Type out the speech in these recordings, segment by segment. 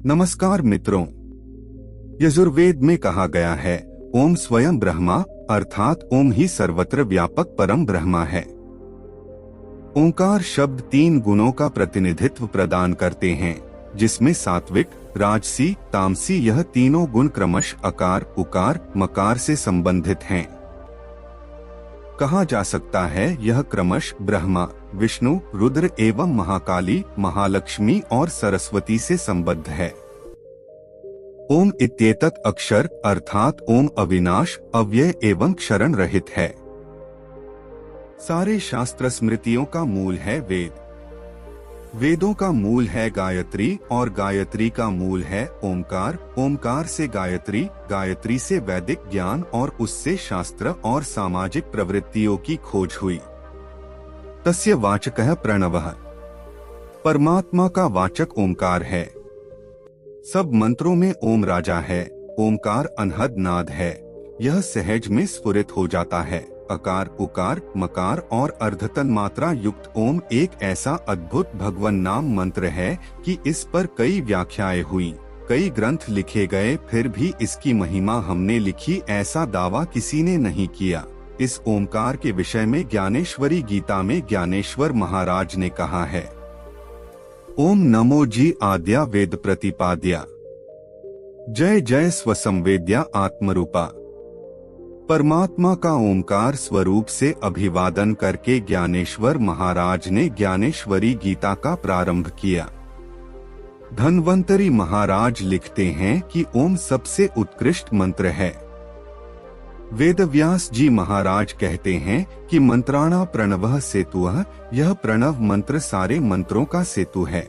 नमस्कार मित्रों, यजुर्वेद में कहा गया है ओम स्वयं ब्रह्मा अर्थात ओम ही सर्वत्र व्यापक परम ब्रह्मा है। ओंकार शब्द 3 गुणों का प्रतिनिधित्व प्रदान करते हैं, जिसमें सात्विक, राजसी, तामसी यह तीनों गुण क्रमश अकार, उकार, मकार से संबंधित हैं। कहा जा सकता है यह क्रमश ब्रह्मा, विष्णु, रुद्र एवं महाकाली, महालक्ष्मी और सरस्वती से संबद्ध है। ओम इत्येतत् अक्षर अर्थात ओम अविनाश, अव्यय एवं क्षरण रहित है। सारे शास्त्र स्मृतियों का मूल है वेद। वेदों का मूल है गायत्री और गायत्री का मूल है ओंकार। ओंकार से गायत्री, गायत्री से वैदिक ज्ञान और उससे शास्त्र और सामाजिक प्रवृत्तियों की खोज हुई। तस्य वाचकः प्रणवः। परमात्मा का वाचक ओंकार है। सब मंत्रों में ओम राजा है। ओंकार अनहद नाद है। यह सहज में स्फुरित हो जाता है। अकार, उकार, मकार और अर्धतन मात्रा युक्त ओम एक ऐसा अद्भुत भगवन नाम मंत्र है कि इस पर कई व्याख्याएं हुई, कई ग्रंथ लिखे गए, फिर भी इसकी महिमा हमने लिखी ऐसा दावा किसी ने नहीं किया। इस ओंकार के विषय में ज्ञानेश्वरी गीता में ज्ञानेश्वर महाराज ने कहा है, ओम नमो जी आद्या वेद प्रतिपाद्या, जय जय स्वसंवेद्या आत्मरूपा। परमात्मा का ओंकार स्वरूप से अभिवादन करके ज्ञानेश्वर महाराज ने ज्ञानेश्वरी गीता का प्रारंभ किया। धन्वंतरी महाराज लिखते हैं कि ओम सबसे उत्कृष्ट मंत्र है। वेदव्यास जी महाराज कहते हैं कि मंत्राणा प्रणवः सेतुः, यह प्रणव मंत्र सारे मंत्रों का सेतु है।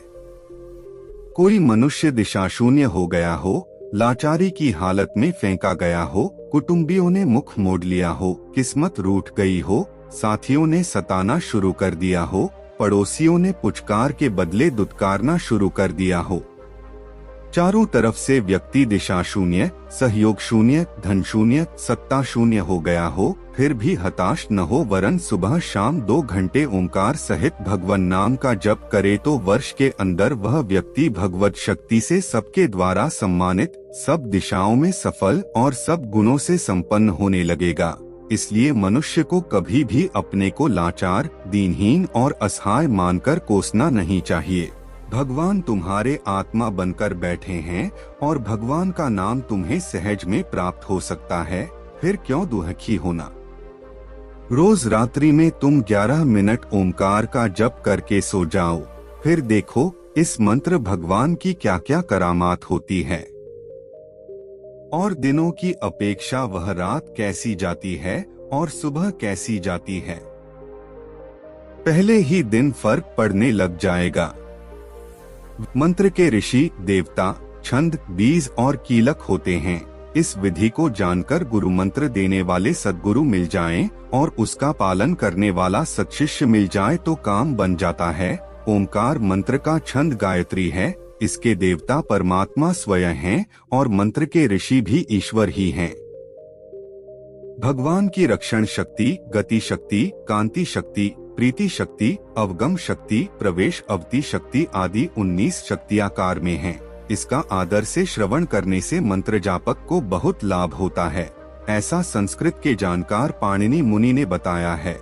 कोई मनुष्य दिशाशून्य हो गया हो, लाचारी की हालत में फेंका गया हो, कुटुंबियों ने मुख मोड़ लिया हो, किस्मत रूठ गई हो, साथियों ने सताना शुरू कर दिया हो, पड़ोसियों ने पुचकार के बदले दुत्कारना शुरू कर दिया हो, चारों तरफ से व्यक्ति दिशा शून्य, सहयोग शून्य, धन शून्य, सत्ता शून्य हो गया हो, फिर भी हताश न हो, वरन सुबह शाम 2 घंटे ओंकार सहित भगवन नाम का जप करे तो वर्ष के अंदर वह व्यक्ति भगवत शक्ति से सबके द्वारा सम्मानित, सब दिशाओं में सफल और सब गुणों से संपन्न होने लगेगा। इसलिए मनुष्य को कभी भी अपने को लाचार, दीनहीन और असहाय मानकर कोसना नहीं चाहिए। भगवान तुम्हारे आत्मा बनकर बैठे हैं और भगवान का नाम तुम्हें सहज में प्राप्त हो सकता है, फिर क्यों दुखी होना। रोज रात्रि में तुम 11 मिनट ओंकार का जप करके सो जाओ, फिर देखो इस मंत्र भगवान की क्या क्या करामात होती है। और दिनों की अपेक्षा वह रात कैसी जाती है और सुबह कैसी जाती है। पहले ही दिन फर्क पड़ने लग जाएगा। मंत्र के ऋषि, देवता, छंद, बीज और कीलक होते हैं। इस विधि को जानकर गुरु मंत्र देने वाले सद्गुरु मिल जाएं और उसका पालन करने वाला सत्शिष्य मिल जाए तो काम बन जाता है। ओंकार मंत्र का छंद गायत्री है। इसके देवता परमात्मा स्वयं हैं और मंत्र के ऋषि भी ईश्वर ही हैं। भगवान की रक्षण शक्ति, गति शक्ति, कांति शक्ति, प्रीति शक्ति, अवगम शक्ति, प्रवेश अवति शक्ति आदि 19 शक्तियाकार में हैं। इसका आदर से श्रवण करने से मंत्र जापक को बहुत लाभ होता है, ऐसा संस्कृत के जानकार पाणिनि मुनि ने बताया है।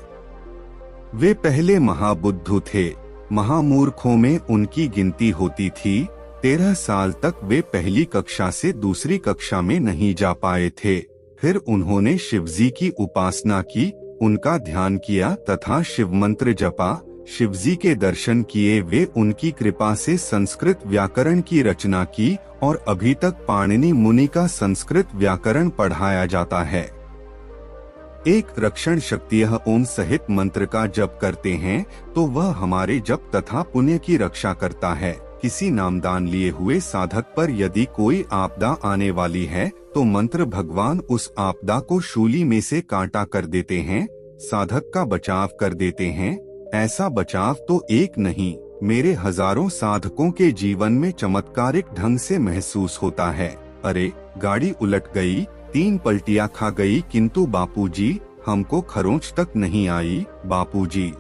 वे पहले महाबुद्धू थे। महामूर्खों में उनकी गिनती होती थी। 13 साल तक वे पहली कक्षा से दूसरी कक्षा में नहीं जा पाए थे। फिर उन्होंने शिवजी की उपासना की, उनका ध्यान किया तथा शिव मंत्र जपा, शिवजी के दर्शन किए। वे उनकी कृपा से संस्कृत व्याकरण की रचना की और अभी तक पाणिनि मुनि का संस्कृत व्याकरण पढ़ाया जाता है। एक रक्षण शक्ति ओम सहित मंत्र का जप करते हैं तो वह हमारे जप तथा पुण्य की रक्षा करता है। किसी नामदान लिए हुए साधक पर यदि कोई आपदा आने वाली है तो मंत्र भगवान उस आपदा को शूली में से कांटा कर देते हैं, साधक का बचाव कर देते हैं। ऐसा बचाव तो एक नहीं, मेरे हजारों साधकों के जीवन में चमत्कारिक ढंग से महसूस होता है। अरे गाड़ी उलट गई, 3 पलटियां खा गई, किंतु बापूजी हमको खरोंच तक नहीं आई। बापूजी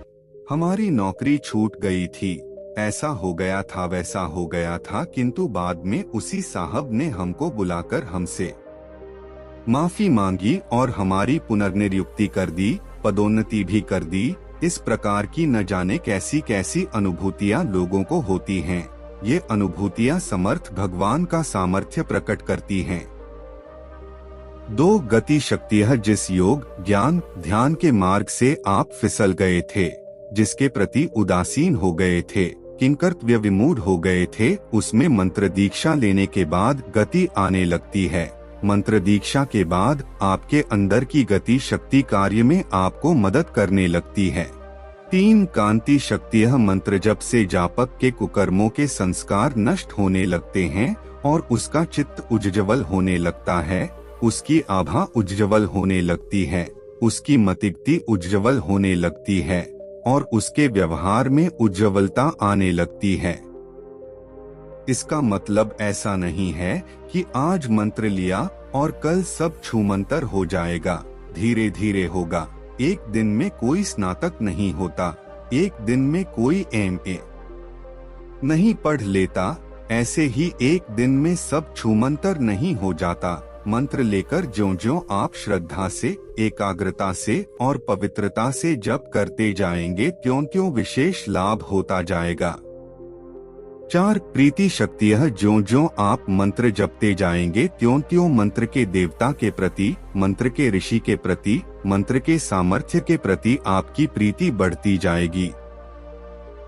हमारी नौकरी छूट गई थी, ऐसा हो गया था वैसा हो गया था, किंतु बाद में उसी साहब ने हमको बुलाकर हमसे माफी मांगी और हमारी पुनर्नियुक्ति कर दी, पदोन्नति भी कर दी। इस प्रकार की न जाने कैसी कैसी अनुभूतियां लोगों को होती हैं। ये अनुभूतियां समर्थ भगवान का सामर्थ्य प्रकट करती हैं। 2 गति शक्तियां, जिस योग ज्ञान ध्यान के मार्ग से आप फिसल गए थे, जिसके प्रति उदासीन हो गए थे, किंकर्तव्य विमूढ़ हो गए थे, उसमें मंत्र दीक्षा लेने के बाद गति आने लगती है। मंत्र दीक्षा के बाद आपके अंदर की गति शक्ति कार्य में आपको मदद करने लगती है। 3 कांति शक्तियां, मंत्र जप से जापक के कुकर्मों के संस्कार नष्ट होने लगते हैं और उसका चित्त उज्ज्वल होने लगता है, उसकी आभा उज्ज्वल होने लगती है, उसकी मतिगति उज्ज्वल होने लगती है और उसके व्यवहार में उज्ज्वलता आने लगती है। इसका मतलब ऐसा नहीं है कि आज मंत्र लिया और कल सब छूमंतर हो जाएगा। धीरे धीरे होगा। एक दिन में कोई स्नातक नहीं होता, एक दिन में कोई MA नहीं पढ़ लेता, ऐसे ही एक दिन में सब छूमंतर नहीं हो जाता। मंत्र लेकर ज्यों-ज्यों आप श्रद्धा से, एकाग्रता से और पवित्रता से जप करते जाएंगे, त्यों-त्यों विशेष लाभ होता जाएगा। 4 प्रीति शक्तियां, ज्यों-ज्यों आप मंत्र जपते जाएंगे, त्यों-त्यों मंत्र के देवता के प्रति, मंत्र के ऋषि के प्रति, मंत्र के सामर्थ्य के प्रति आपकी प्रीति बढ़ती जाएगी।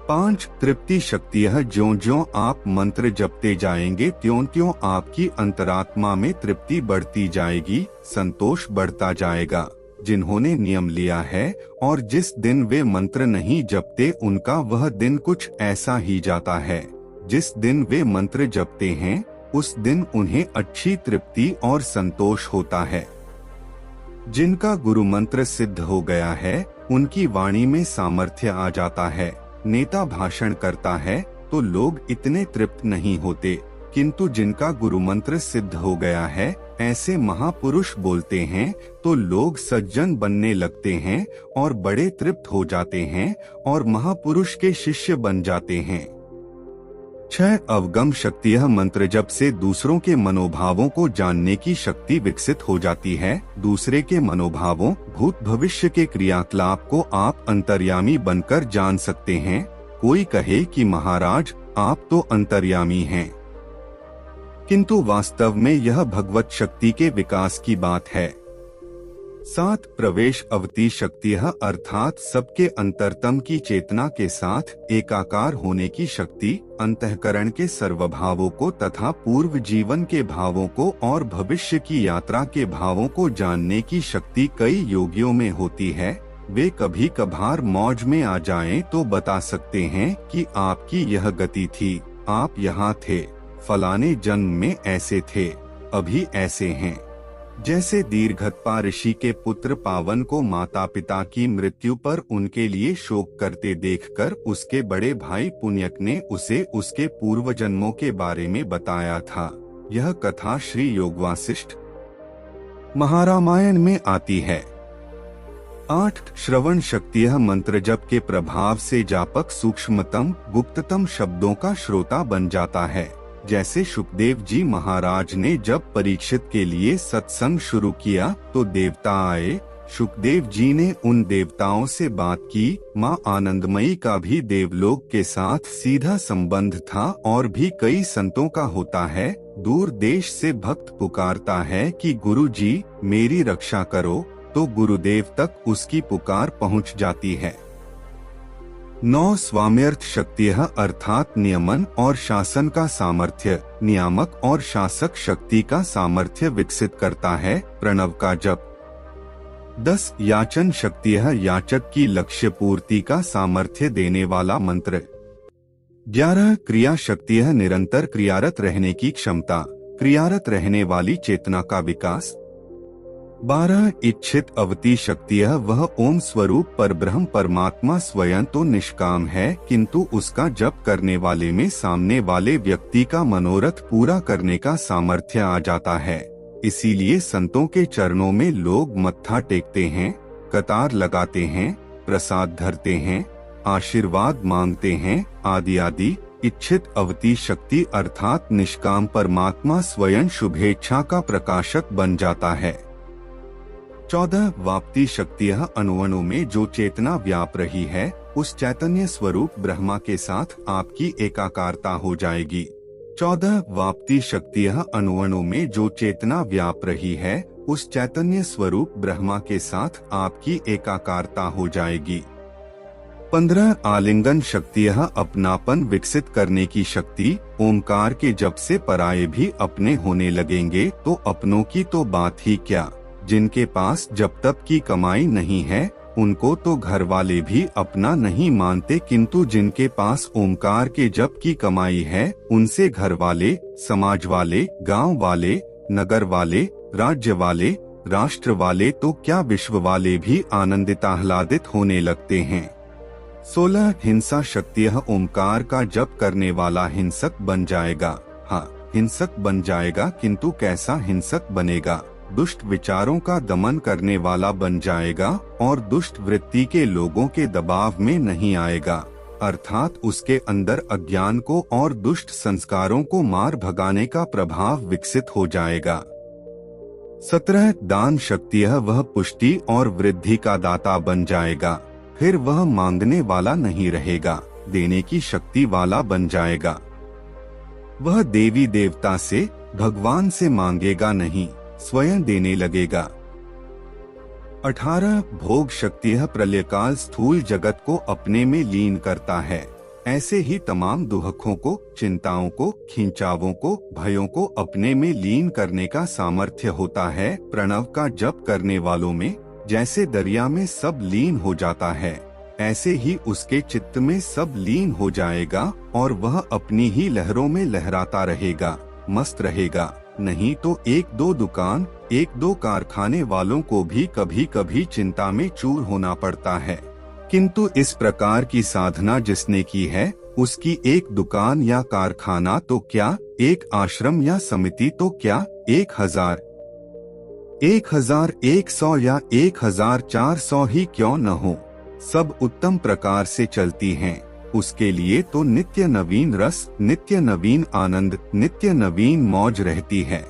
5 तृप्ति शक्तियां, ज्यों-ज्यों आप मंत्र जपते जाएंगे, त्यों-त्यों आपकी अंतरात्मा में तृप्ति बढ़ती जाएगी, संतोष बढ़ता जाएगा। जिन्होंने नियम लिया है और जिस दिन वे मंत्र नहीं जपते, उनका वह दिन कुछ ऐसा ही जाता है। जिस दिन वे मंत्र जपते हैं, उस दिन उन्हें अच्छी तृप्ति और संतोष होता है। जिनका गुरु मंत्र सिद्ध हो गया है, उनकी वाणी में सामर्थ्य आ जाता है। नेता भाषण करता है तो लोग इतने तृप्त नहीं होते, किंतु जिनका गुरु मंत्र सिद्ध हो गया है, ऐसे महापुरुष बोलते हैं तो लोग सज्जन बनने लगते हैं और बड़े तृप्त हो जाते हैं और महापुरुष के शिष्य बन जाते हैं। 6 अवगम शक्तियां, मंत्र जप से दूसरों के मनोभावों को जानने की शक्ति विकसित हो जाती है। दूसरे के मनोभावों, भूत भविष्य के क्रियाकलाप को आप अंतर्यामी बनकर जान सकते हैं। कोई कहे कि महाराज आप तो अंतर्यामी हैं, किंतु वास्तव में यह भगवत शक्ति के विकास की बात है। 7 प्रवेश अवती शक्तियां, अर्थात सबके अंतरतम की चेतना के साथ एकाकार होने की शक्ति, अंतःकरण के सर्वभावों को तथा पूर्व जीवन के भावों को और भविष्य की यात्रा के भावों को जानने की शक्ति कई योगियों में होती है। वे कभी कभार मौज में आ जाएं तो बता सकते हैं कि आपकी यह गति थी, आप यहाँ थे, फलाने जन्म में ऐसे थे, अभी ऐसे हैं। जैसे दीर्घत्पा ऋषि के पुत्र पावन को माता पिता की मृत्यु पर उनके लिए शोक करते देखकर उसके बड़े भाई पुण्यक ने उसे उसके पूर्व जन्मों के बारे में बताया था। यह कथा श्री योगवासिष्ठ महारामायण में आती है। 8 श्रवण शक्तियां, मंत्र जप के प्रभाव से जापक सूक्ष्मतम गुप्ततम शब्दों का श्रोता बन जाता है। जैसे सुखदेव जी महाराज ने जब परीक्षित के लिए सत्संग शुरू किया तो देवता आए। सुखदेव जी ने उन देवताओं से बात की। माँ आनंदमयी का भी देवलोक के साथ सीधा संबंध था और भी कई संतों का होता है। दूर देश से भक्त पुकारता है कि गुरु जी मेरी रक्षा करो, तो गुरुदेव तक उसकी पुकार पहुँच जाती है। 9 स्वाम्यर्थ शक्तियां, अर्थात नियमन और शासन का सामर्थ्य, नियामक और शासक शक्ति का सामर्थ्य विकसित करता है। प्रणव का जप। 10 याचन शक्तियां, याचक की लक्ष्य पूर्ति का सामर्थ्य देने वाला मंत्र। 11 क्रिया शक्तियां, निरंतर क्रियारत रहने की क्षमता, क्रियारत रहने वाली चेतना का विकास। 12 इच्छित अवती शक्तियां, वह ओम स्वरूप पर ब्रह्म परमात्मा स्वयं तो निष्काम है, किंतु उसका जप करने वाले में सामने वाले व्यक्ति का मनोरथ पूरा करने का सामर्थ्य आ जाता है। इसीलिए संतों के चरणों में लोग मत्था टेकते हैं, कतार लगाते हैं, प्रसाद धरते हैं। आशीर्वाद मांगते हैं आदि आदि। इच्छित अवती शक्ति अर्थात निष्काम परमात्मा स्वयं शुभेच्छा का प्रकाशक बन जाता है। 14 वाप्ति शक्ति यह अणुअणु में जो चेतना व्याप रही है उस चैतन्य स्वरूप ब्रह्मा के साथ आपकी एकाकारता हो जाएगी। 14 वाप्ति शक्ति यह अणुअणु में जो चेतना व्याप रही है उस चैतन्य स्वरूप ब्रह्मा के साथ आपकी एकाकारता हो जाएगी। 15 आलिंगन शक्ति यह अपनापन विकसित करने की शक्ति। ओमकार के जप से पराये भी अपने होने लगेंगे तो अपनों की तो बात ही क्या। जिनके पास जब तक की कमाई नहीं है उनको तो घर वाले भी अपना नहीं मानते, किंतु जिनके पास ओमकार के जप की कमाई है उनसे घर वाले, समाज वाले, गांव वाले, नगर वाले, राज्य वाले, राष्ट्र वाले तो क्या विश्व वाले भी आनंदित आह्लादित होने लगते हैं। 16 हिंसा शक्ति यह ओमकार का जप करने वाला हिंसक बन जाएगा। हाँ, हिंसक बन जाएगा, किंतु कैसा हिंसक बनेगा। दुष्ट विचारों का दमन करने वाला बन जाएगा और दुष्ट वृत्ति के लोगों के दबाव में नहीं आएगा, अर्थात उसके अंदर अज्ञान को और दुष्ट संस्कारों को मार भगाने का प्रभाव विकसित हो जाएगा। 17 दान शक्ति यह वह पुष्टि और वृद्धि का दाता बन जाएगा। फिर वह मांगने वाला नहीं रहेगा, देने की शक्ति वाला बन जाएगा। वह देवी देवता से, भगवान से मांगेगा नहीं, स्वयं देने लगेगा। 18 भोग शक्ति यह प्रलयकाल स्थूल जगत को अपने में लीन करता है। ऐसे ही तमाम दुखों को, चिंताओं को, खिंचावों को, भयों को अपने में लीन करने का सामर्थ्य होता है। प्रणव का जप करने वालों में जैसे दरिया में सब लीन हो जाता है, ऐसे ही उसके चित्त में सब लीन हो जाएगा और वह अपनी ही लहरों में लहराता रहेगा, मस्त रहेगा। नहीं तो एक दो दुकान, एक दो कारखाने वालों को भी कभी कभी चिंता में चूर होना पड़ता है, किंतु इस प्रकार की साधना जिसने की है उसकी एक दुकान या कारखाना तो क्या, एक आश्रम या समिति तो क्या, 1000, 1100 या 1400 ही क्यों न हो, सब उत्तम प्रकार से चलती हैं। उसके लिए तो नित्य नवीन रस, नित्य नवीन आनंद, नित्य नवीन मौज रहती है।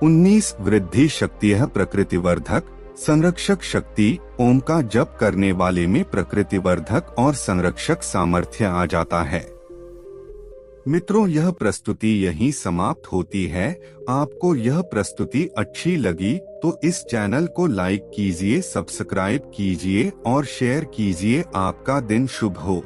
19 वृद्धि शक्ति है प्रकृतिवर्धक संरक्षक शक्ति। ओम का जप करने वाले में प्रकृतिवर्धक और संरक्षक सामर्थ्य आ जाता है। मित्रों, यह प्रस्तुति यहीं समाप्त होती है। आपको यह प्रस्तुति अच्छी लगी तो इस चैनल को लाइक कीजिए, सब्सक्राइब कीजिए और शेयर कीजिए। आपका दिन शुभ हो।